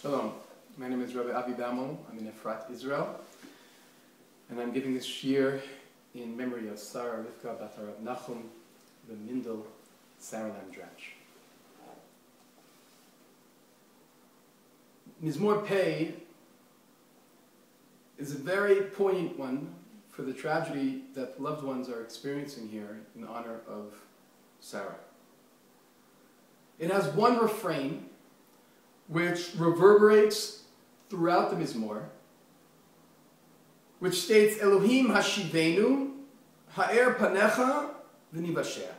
Hello, my name is Rav Avi Baumol. I'm in Efrat, Israel, and I'm giving this shir in memory of Sarah Rivka Bat Rav Nachum, the Mindel Sarah Lamdrach. Mizmor Pei is a very poignant one for the tragedy that loved ones are experiencing here in honor of Sarah. It has one refrain which reverberates throughout the Mizmor, which states, Elohim hashivenu, ha'er panecha v'nivasheh.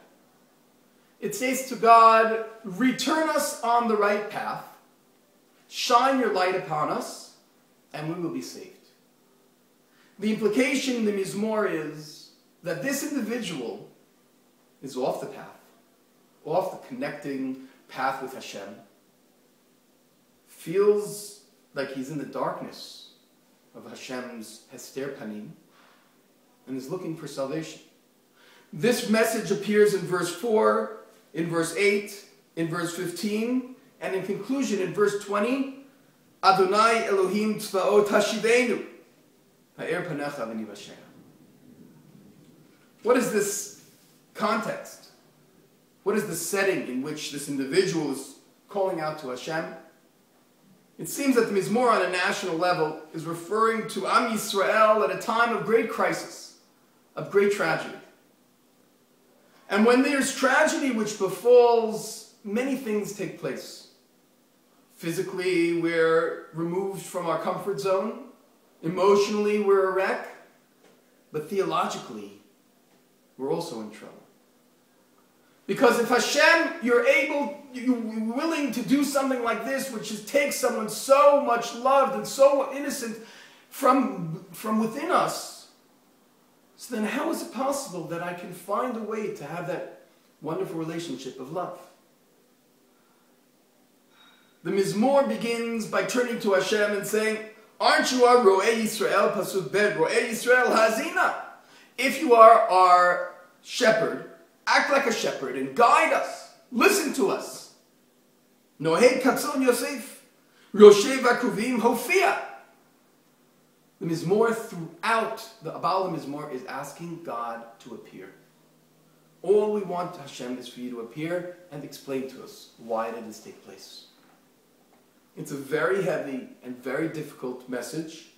It states to God, return us on the right path, shine your light upon us, and we will be saved. The implication in the Mizmor is that this individual is off the path, off the connecting path with Hashem, feels like he's in the darkness of Hashem's Hester Panim, and is looking for salvation. This message appears in verse 4, in verse 8, in verse 15, and in conclusion in verse 20, Adonai Elohim Tzvaot Hashivenu, Ha'er Panecha V'nivasheh. What is this context? What is the setting in which this individual is calling out to Hashem? It seems that the Mizmor on a national level is referring to Am Yisrael at a time of great crisis, of great tragedy. And when there's tragedy which befalls, many things take place. Physically, we're removed from our comfort zone. Emotionally, we're a wreck. But theologically, we're also in trouble. Because if Hashem, you're willing to do something like this, which is take someone so much loved and so innocent from within us, so then how is it possible that I can find a way to have that wonderful relationship of love? The Mizmor begins by turning to Hashem and saying, aren't you our Ro'ei Yisrael, Pasuk Bet, Ro'ei Yisrael Hazina? If you are our shepherd, act like a shepherd and guide us. Listen to us. Nohei Katzon Yosef, Roshev Akuvim Hofia. The Mizmor throughout, the Baal Mizmor is asking God to appear. All we want, Hashem, is for you to appear and explain to us why did this take place. It's a very heavy and very difficult message.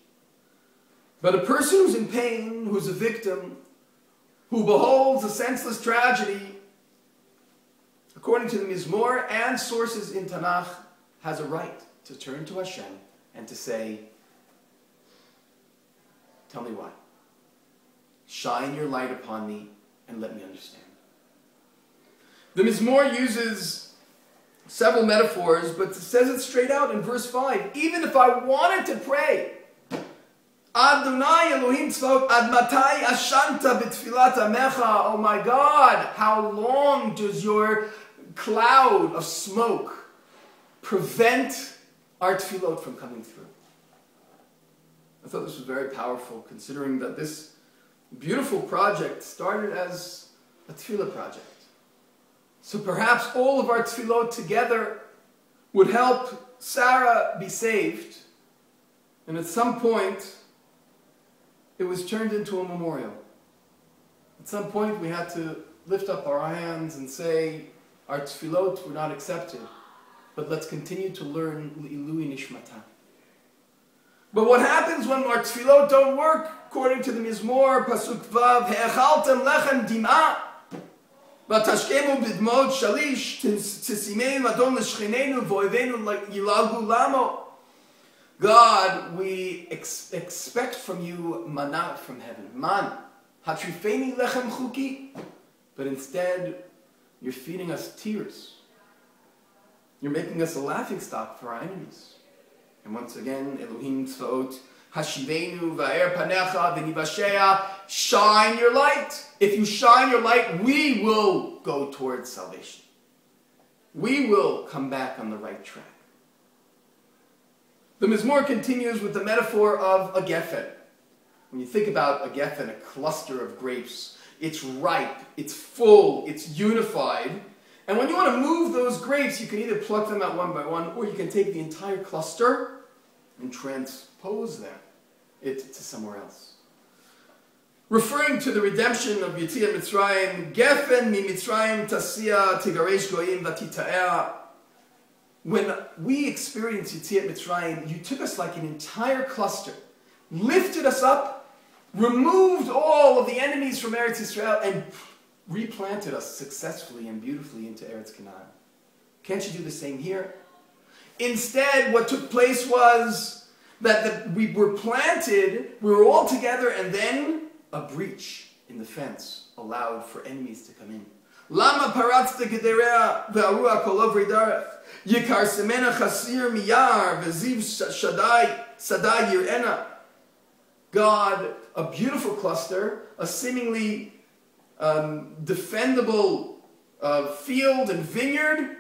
But a person who's in pain, who's a victim, who beholds a senseless tragedy, according to the Mizmor and sources in Tanakh, has a right to turn to Hashem and to say, tell me why. Shine your light upon me and let me understand. The Mizmor uses several metaphors, but says it straight out in verse 5. Even if I wanted to pray, Adonai Elohim Tzvaot Ad Matai Ashanta B'Tfilat Amecha. Oh my God, how long does your cloud of smoke prevent our tefillot from coming through? I thought this was very powerful, considering that this beautiful project started as a tefillah project. So perhaps all of our tefillot together would help Sarah be saved, and at some point it was turned into a memorial. At some point we had to lift up our hands and say, our tefillot were not accepted, but let's continue to learn L'ilui Nishmata. But what happens when our tefillot don't work? According to the Mizmor, Pasuk Vav, He'echaltem lechem dim'ah, v'tashkemu b'dmot shalish, tzisimei madon l'shchinenu, v'oivenu yilagu lamo. God, we expect from you manna from heaven. Man, hatrifeni lechem chuki. But instead, you're feeding us tears. You're making us a laughingstock for our enemies. And once again, Elohim Tzvaot Hashivenu Va'er Panecha V'nivasheh. Shine your light. If you shine your light, we will go towards salvation. We will come back on the right track. The Mizmor continues with the metaphor of a geffen. When you think about a geffen, a cluster of grapes, it's ripe, it's full, it's unified, And when you want to move those grapes, you can either pluck them out one by one, or you can take the entire cluster and transpose it to somewhere else. Referring to the redemption of Yetziat Mitzrayim, Gefen mi Mitzrayim tasia tigaresh goyim vatita'er. When we experienced Yetziat Mitzrayim, you took us like an entire cluster, lifted us up, removed all of the enemies from Eretz Yisrael, and replanted us successfully and beautifully into Eretz Canaan. Can't you do the same here? Instead, what took place was that we were planted, we were all together, and then a breach in the fence allowed for enemies to come in. Lama paratzta gederea ve'arua kolovri daref yikar semena chasir miyar ve'ziv sadai yir'ena. God, a beautiful cluster, a seemingly defendable field and vineyard,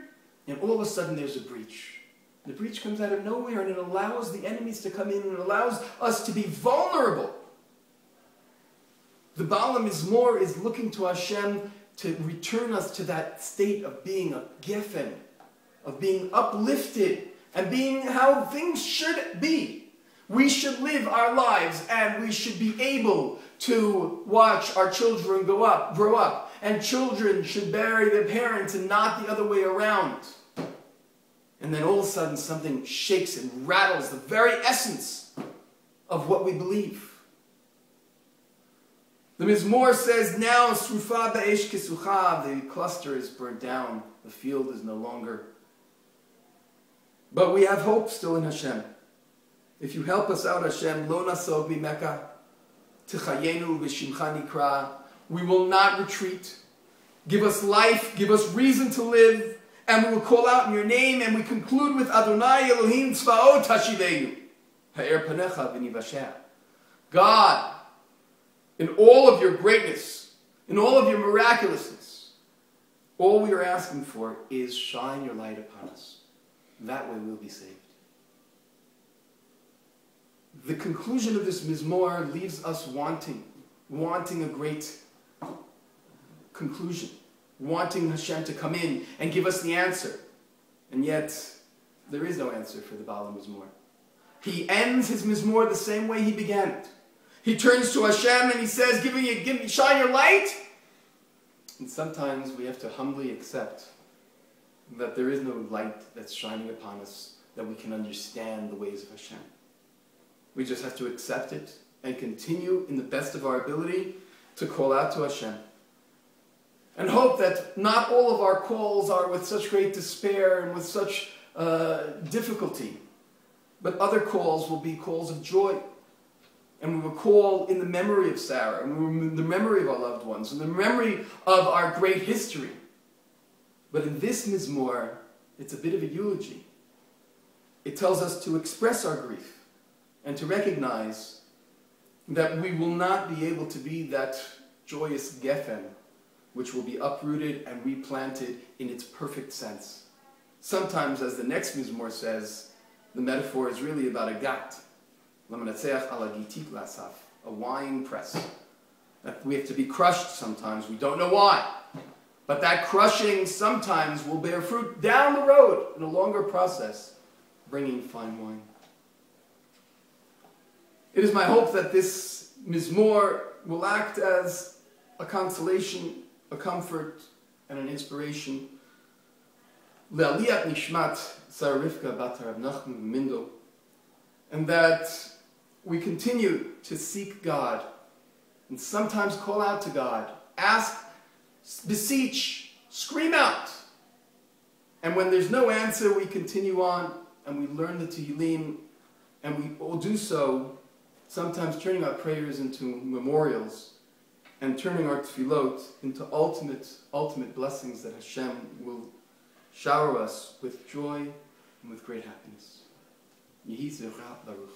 and all of a sudden there's a breach. The breach comes out of nowhere, and it allows the enemies to come in, and it allows us to be vulnerable. The Baal HaMizmor is looking to Hashem to return us to that state of being a gefen, of being uplifted, and being how things should be. We should live our lives, and we should be able to watch our children grow up, and children should bury their parents and not the other way around. And then all of a sudden something shakes and rattles the very essence of what we believe. The Mizmor says, now Srufa ba'esh kisucha, the cluster is burnt down, the field is no longer. But we have hope still in Hashem. If you help us out, Hashem, lo nasog b'meka, tichayenu v'shimcha nikra, we will not retreat. Give us life, give us reason to live, and we will call out in your name, and we conclude with Adonai Elohim Tzvaot Hashivenu, Ha'er Panecha V'nivasheh. God, in all of your greatness, in all of your miraculousness, all we are asking for is shine your light upon us. That way we'll be saved. The conclusion of this Mizmor leaves us wanting a great conclusion, wanting Hashem to come in and give us the answer. And yet, there is no answer for the Baal HaMizmor. He ends his Mizmor the same way he began it. He turns to Hashem and he says, give me, shine your light. And sometimes we have to humbly accept that there is no light that's shining upon us, that we can understand the ways of Hashem. We just have to accept it and continue in the best of our ability to call out to Hashem. And hope that not all of our calls are with such great despair and with such difficulty, but other calls will be calls of joy. And we will call in the memory of Sarah, and the memory of our loved ones, and the memory of our great history. But in this Mizmor, it's a bit of a eulogy. It tells us to express our grief and to recognize that we will not be able to be that joyous gefen which will be uprooted and replanted in its perfect sense. Sometimes, as the next Mizmor says, the metaphor is really about a gat, a wine press. That we have to be crushed sometimes. We don't know why. But that crushing sometimes will bear fruit down the road in a longer process, bringing fine wine. It is my hope that this Mizmor will act as a consolation, a comfort, and an inspiration. Le'aliyat nishmat Sarah Rivka bat Rav Nachman Mindel, and that we continue to seek God and sometimes call out to God, ask, beseech, scream out. And when there's no answer, we continue on and we learn the Tehillim, and we all do so sometimes turning our prayers into memorials and turning our tefillot into ultimate blessings that Hashem will shower us with joy and with great happiness. Yehi Zerah Baruch.